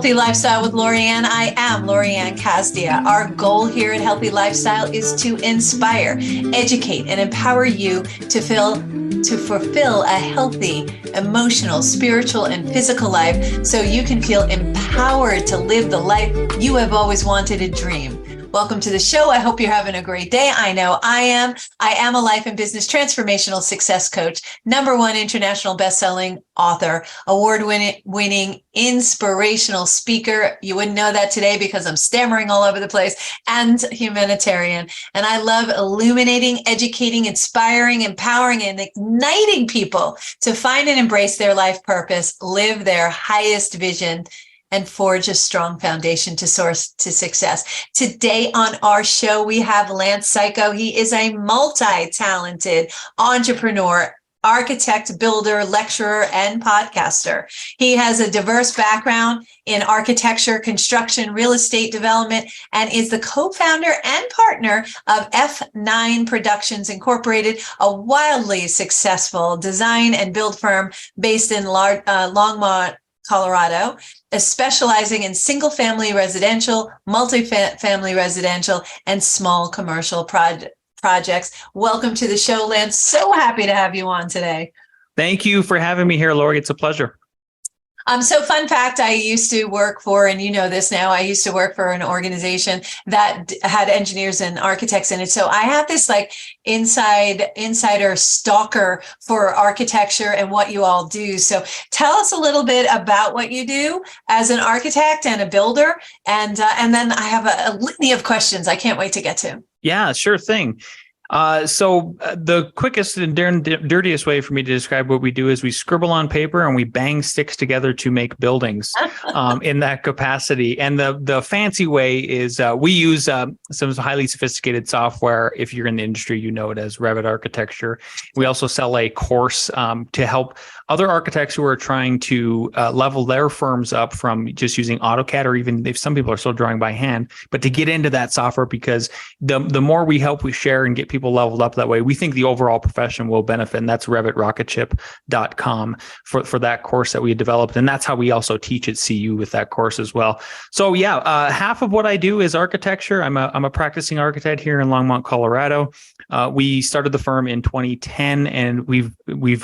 Healthy Lifestyle with Lorianne. I am Lorianne Casdia. Our goal here at Healthy Lifestyle is to inspire, educate, and empower you to fulfill a healthy, emotional, spiritual, and physical life so you can feel empowered to live the life you have always wanted to dream. Welcome to the show. I hope you're having a great day. I know I am. I am a life and business transformational success coach, #1 international best-selling author, award-winning inspirational speaker. You wouldn't know that today because I'm stammering all over the place, and humanitarian. And I love illuminating, educating, inspiring, empowering, and igniting people to find and embrace their life purpose, live their highest vision, and forge a strong foundation to source to success. Today on our show, we have Lance Cayko. He is a multi-talented entrepreneur, architect, builder, lecturer, and podcaster. He has a diverse background in architecture, construction, real estate development, and is the co-founder and partner of F9 Productions Incorporated, a wildly successful design and build firm based in Longmont, Colorado, specializing in single-family residential, multi-family residential, and small commercial projects. Welcome to the show, Lance. So happy to have you on today. Thank you for having me here, Lori. It's a pleasure. So fun fact, I used to work for, and you know this now, I used to work for an organization that had engineers and architects in it. So I have this like insider stalker for architecture and what you all do. So tell us a little bit about what you do as an architect and a builder. And then I have a litany of questions I can't wait to get to. Yeah, sure thing. So the quickest and dirtiest way for me to describe what we do is we scribble on paper and we bang sticks together to make buildings in that capacity. And the fancy way is we use some highly sophisticated software. If you're in the industry, you know it as Revit architecture. We also sell a course to help other architects who are trying to level their firms up from just using AutoCAD, or even if some people are still drawing by hand, but to get into that software, because the more we help, we share and get people leveled up that way, we think the overall profession will benefit. And that's revitrocketship.com for that course that we developed. And that's how we also teach at CU with that course as well. So yeah, half of what I do is architecture. I'm a practicing architect here in Longmont, Colorado. We started the firm in 2010, and we've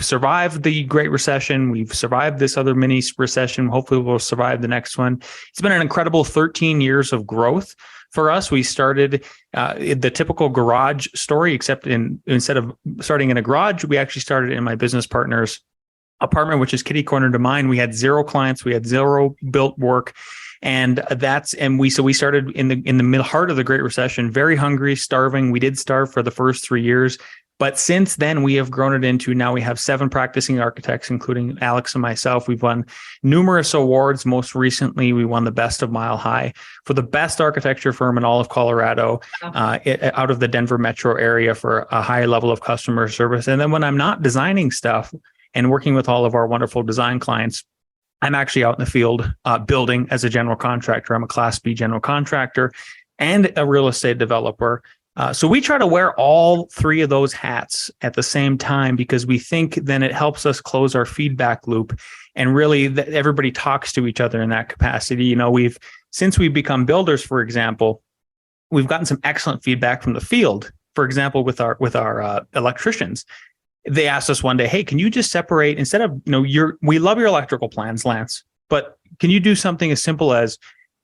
survived the Great Recession. We've survived this other mini recession. Hopefully we'll survive the next one. It's been an incredible 13 years of growth. For us, we started the typical garage story, except instead of starting in a garage, we actually started in my business partner's apartment, which is kitty corner to mine. We had 0 clients, we had 0 built work, and we started in the heart of the Great Recession, very hungry, starving. We did starve for the first 3 years. But since then, we have grown it into, now we have 7 practicing architects, including Alex and myself. We've won numerous awards. Most recently, we won the Best of Mile High for the best architecture firm in all of Colorado, out of the Denver metro area, for a high level of customer service. And then when I'm not designing stuff and working with all of our wonderful design clients, I'm actually out in the field building as a general contractor. I'm a Class B general contractor and a real estate developer. So we try to wear all 3 of those hats at the same time, because we think then it helps us close our feedback loop, and really everybody talks to each other in that capacity. You know, since we've become builders, for example, we've gotten some excellent feedback from the field. For example, with our electricians, they asked us one day, "Hey, can you just separate, instead of, we love your electrical plans, Lance, but can you do something as simple as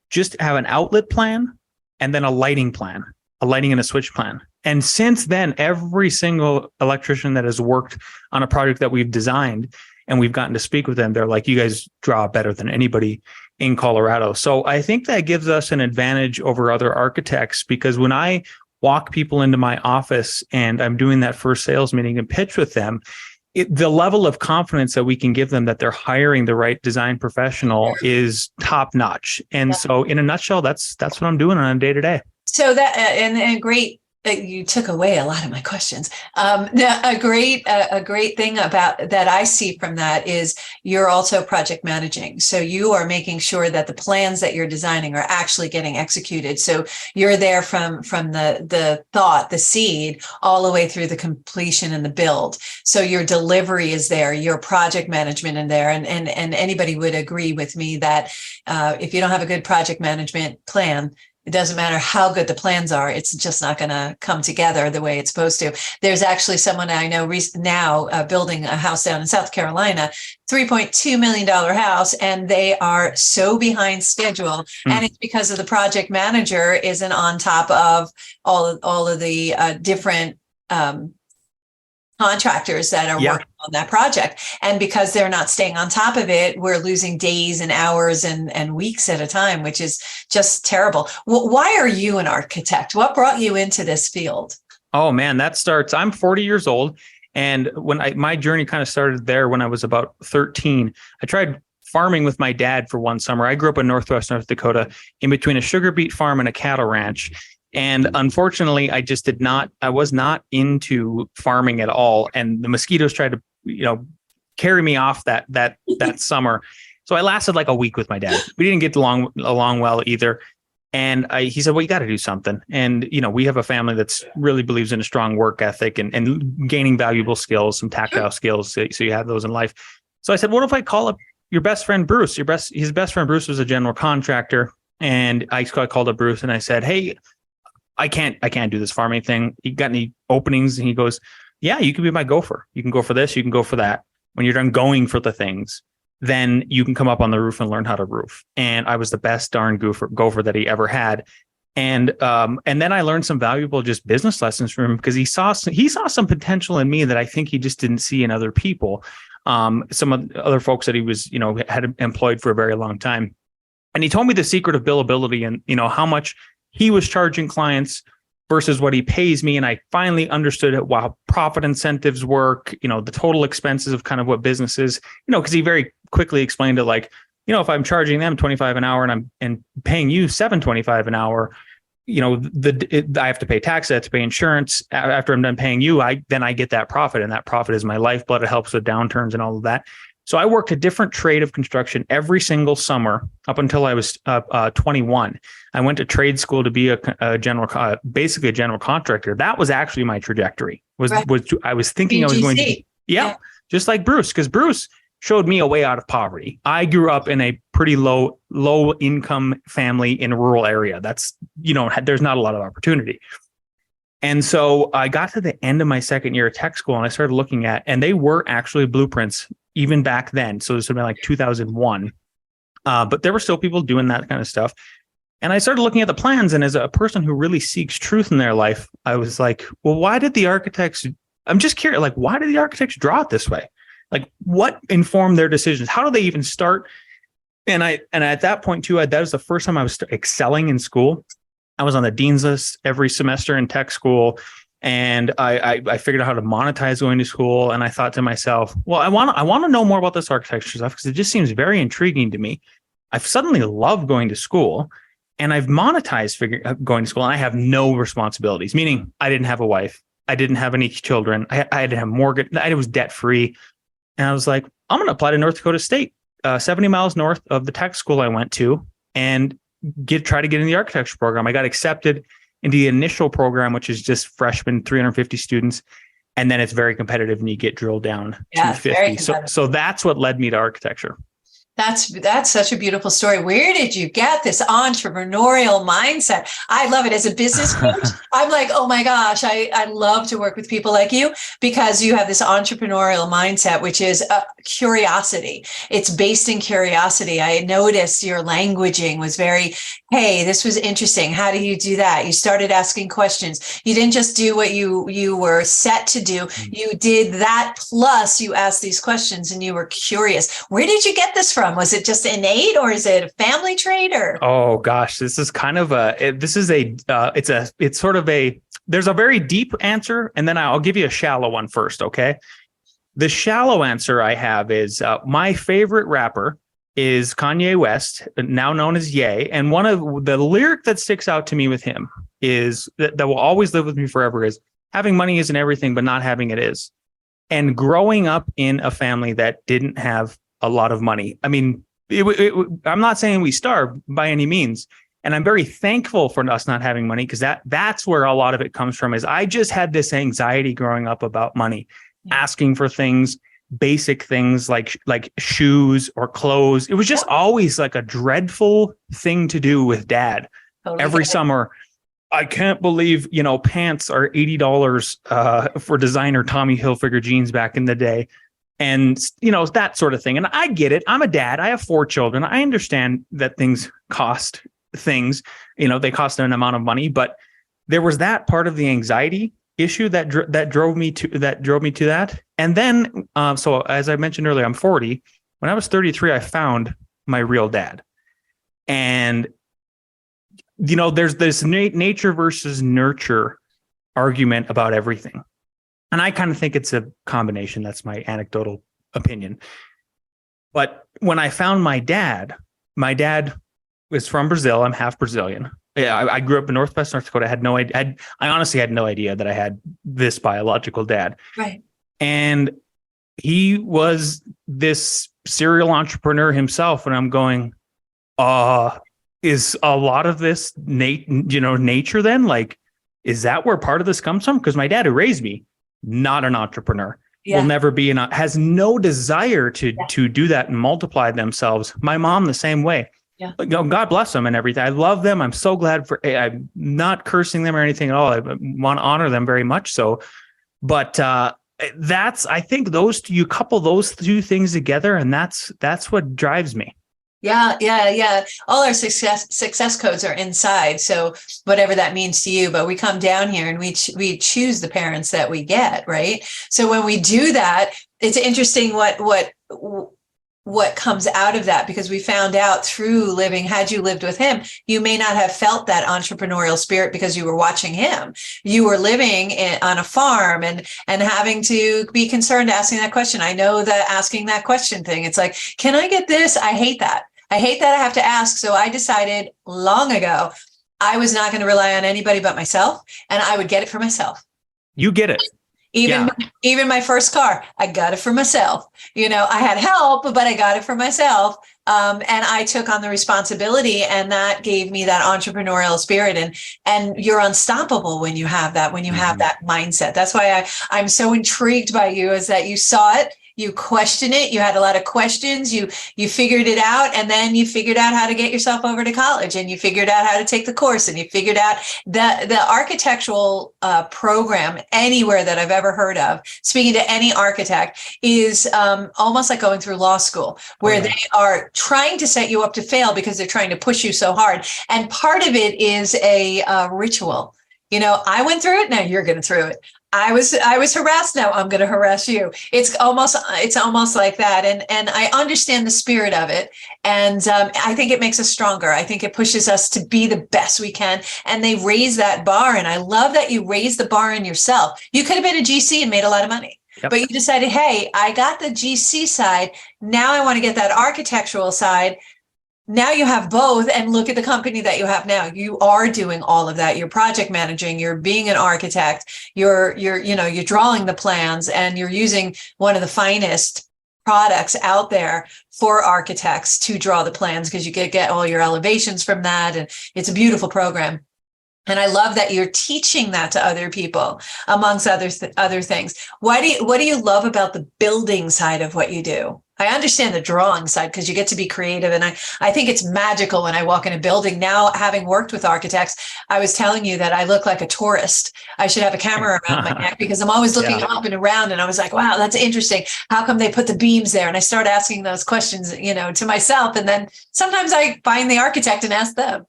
just have an outlet plan and then a lighting plan?" A lighting and a switch plan. And since then, every single electrician that has worked on a project that we've designed and we've gotten to speak with them, they're like, "You guys draw better than anybody in Colorado." So I think that gives us an advantage over other architects, because when I walk people into my office and I'm doing that first sales meeting and pitch with them, the level of confidence that we can give them that they're hiring the right design professional is top notch. And so in a nutshell, that's what I'm doing on a day to day. So that, and a great You took away a lot of my questions. A great thing about that I see from that is you're also project managing. So you are making sure that the plans that you're designing are actually getting executed. So you're there from the thought, the seed, all the way through the completion and the build. So your delivery is there, your project management in there, and anybody would agree with me that if you don't have a good project management plan, it doesn't matter how good the plans are. It's just not going to come together the way it's supposed to. There's actually someone I know now building a house down in South Carolina, $3.2 million house, and they are so behind schedule. And it's because of the project manager isn't on top of all of the different contractors that are working on that project. And because they're not staying on top of it, we're losing days and hours and weeks at a time, which is just terrible. Why are you an architect? What brought you into this field? Oh man, I'm 40 years old. And when my journey kind of started there when I was about 13, I tried farming with my dad for one summer. I grew up in Northwest North Dakota in between a sugar beet farm and a cattle ranch. And unfortunately, I was not into farming at all. And the mosquitoes tried to, carry me off that summer. So I lasted like a week with my dad. We didn't get along well either. And he said, well, you got to do something. And, we have a family that's really believes in a strong work ethic and gaining valuable skills, some tactile skills. So you have those in life. So I said, what if I call up your best friend, Bruce? His best friend, Bruce, was a general contractor. And I called up Bruce and I said, hey, I can't do this farming thing. You got any openings? And he goes, yeah, you can be my gopher. You can go for this. You can go for that. When you're done going for the things, then you can come up on the roof and learn how to roof. And I was the best darn gopher that he ever had. And then I learned some valuable just business lessons from him because he saw some potential in me that I think he just didn't see in other people. Some of the other folks that he was, had employed for a very long time. And he told me the secret of billability and, how much he was charging clients versus what he pays me. And I finally understood how profit incentives work, the total expenses of kind of what business is, because he very quickly explained it like, if I'm charging them $25 an hour and paying you $7.25 an hour, I have to pay tax, I have to pay insurance. After I'm done paying you, I get that profit, and that profit is my lifeblood. It helps with downturns and all of that. So I worked a different trade of construction every single summer up until I was 21. I went to trade school to be basically a general contractor. That was actually my trajectory. I was thinking BGC. I was going to, just like Bruce, because Bruce showed me a way out of poverty. I grew up in a pretty low income family in a rural area. That's, there's not a lot of opportunity. And so I got to the end of my second year of tech school and I started looking at, and they were actually blueprints even back then. So this would be like 2001. But there were still people doing that kind of stuff. And I started looking at the plans. And as a person who really seeks truth in their life, I was like, well, I'm just curious, like, why did the architects draw it this way? Like, what informed their decisions? How do they even start? And at that point too, that was the first time I was excelling in school. I was on the dean's list every semester in tech school. And I figured out how to monetize going to school. And I thought to myself, well, I want to know more about this architecture stuff because it just seems very intriguing to me. I've suddenly loved going to school and I've monetized going to school and I have no responsibilities, meaning I didn't have a wife. I didn't have any children. I didn't have mortgage. I was debt free. And I was like, I'm going to apply to North Dakota State, 70 miles north of the tech school I went to, and try to get in the architecture program. I got accepted into the initial program, which is just freshmen, 350 students. And then it's very competitive and you get drilled down to 50. So that's what led me to architecture. That's such a beautiful story. Where did you get this entrepreneurial mindset? I love it. As a business coach, I'm like, oh my gosh, I love to work with people like you because you have this entrepreneurial mindset, which is curiosity. It's based in curiosity. I noticed your languaging was very, hey, this was interesting. How do you do that? You started asking questions. You didn't just do what you were set to do. You did that plus you asked these questions and you were curious. Where did you get this from? Was it just innate or is it a family trait or? Oh gosh, this is kind of there's a very deep answer. And then I'll give you a shallow one first. Okay. The shallow answer I have is my favorite rapper is Kanye West, now known as Ye. And one of the lyric that sticks out to me with him is that will always live with me forever is having money isn't everything, but not having it is. And growing up in a family that didn't have a lot of money. I mean, I'm not saying we starved by any means. And I'm very thankful for us not having money, because that's where a lot of it comes from. Is I just had this anxiety growing up about money, asking for things, basic things like shoes or clothes. It was just always like a dreadful thing to do with dad. Totally. Every summer, I can't believe, pants are $80 for designer Tommy Hilfiger jeans back in the day. And, that sort of thing. And I get it. I'm a dad. I have 4 children. I understand that things cost things, they cost an amount of money, but there was that part of the anxiety issue that drove me to that. And then, so as I mentioned earlier, I'm 40. When I was 33, I found my real dad. And, there's this nature versus nurture argument about everything. And I kind of think it's a combination. That's my anecdotal opinion. But when I found my dad was from Brazil. I'm half Brazilian. Yeah, I grew up in Northwest North Dakota. I had no idea. I honestly had no idea that I had this biological dad. Right. And he was this serial entrepreneur himself. And I'm going, is a lot of this nature then? Like, is that where part of this comes from? Because my dad who raised me, not an entrepreneur, will never be has no desire to do that and multiply themselves. My mom, the same way. Yeah. God bless them and everything. I love them. I'm so glad I'm not cursing them or anything at all. I want to honor them very much so. But I think you couple those 2 things together, and that's what drives me. Yeah. All our success codes are inside. So whatever that means to you, but we come down here and we choose the parents that we get, right? So when we do that, it's interesting what comes out of that, because we found out through had you lived with him, you may not have felt that entrepreneurial spirit because you were watching him. You were living on a farm and having to be concerned asking that question. I know that asking that question thing, it's like, can I get this? I hate that. I have to ask. So I decided long ago, I was not going to rely on anybody but myself, and I would get it for myself. You get it. Even my first car, I got it for myself. I had help, but I got it for myself. And I took on the responsibility, and that gave me that entrepreneurial spirit. And you're unstoppable when you have that, have that mindset. That's why I'm so intrigued by you, is that you saw it. You question it. You had a lot of questions. You figured it out, and then you figured out how to get yourself over to college, and you figured out how to take the course, and you figured out the architectural program anywhere that I've ever heard of. Speaking to any architect is almost like going through law school, where they are trying to set you up to fail because they're trying to push you so hard. And part of it is a ritual. I went through it. Now you're going through it. I was harassed. Now I'm going to harass you. It's almost like that. And I understand the spirit of it. And I think it makes us stronger. I think it pushes us to be the best we can. And they raise that bar. And I love that you raise the bar in yourself. You could have been a GC and made a lot of money. Yep. But you decided, hey, I got the GC side. Now I want to get that architectural side. Now you have both, and look at the company that you have now. You are doing all of that. You're project managing, you're being an architect, you're drawing the plans, and you're using one of the finest products out there for architects to draw the plans, because you get all your elevations from that. And it's a beautiful program. And I love that you're teaching that to other people, amongst other things. What do you love about the building side of what you do? I understand the drawing side because you get to be creative. And I think it's magical when I walk in a building. Now, having worked with architects, I was telling you that I look like a tourist. I should have a camera around my neck because I'm always looking up and around. And I was like, wow, that's interesting. How come they put the beams there? And I start asking those questions, to myself. And then sometimes I find the architect and ask them.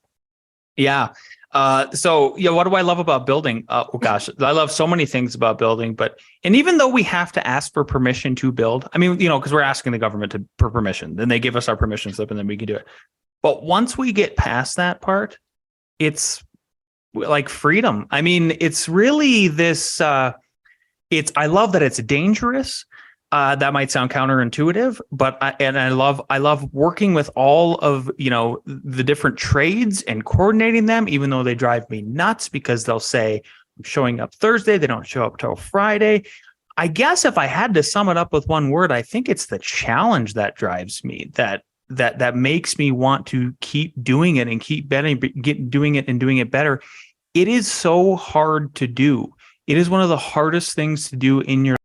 Yeah. What do I love about building? I love so many things about building, and even though we have to ask for permission to build, because we're asking the government for permission, then they give us our permission slip and then we can do it. But once we get past that part, it's like freedom. It's really this, I love that it's dangerous. That might sound counterintuitive, but I love working with all of, the different trades and coordinating them, even though they drive me nuts because they'll say I'm showing up Thursday, they don't show up till Friday. I guess if I had to sum it up with one word, I think it's the challenge that drives me, that makes me want to keep doing it and keep doing it and doing it better. It is so hard to do. It is one of the hardest things to do in your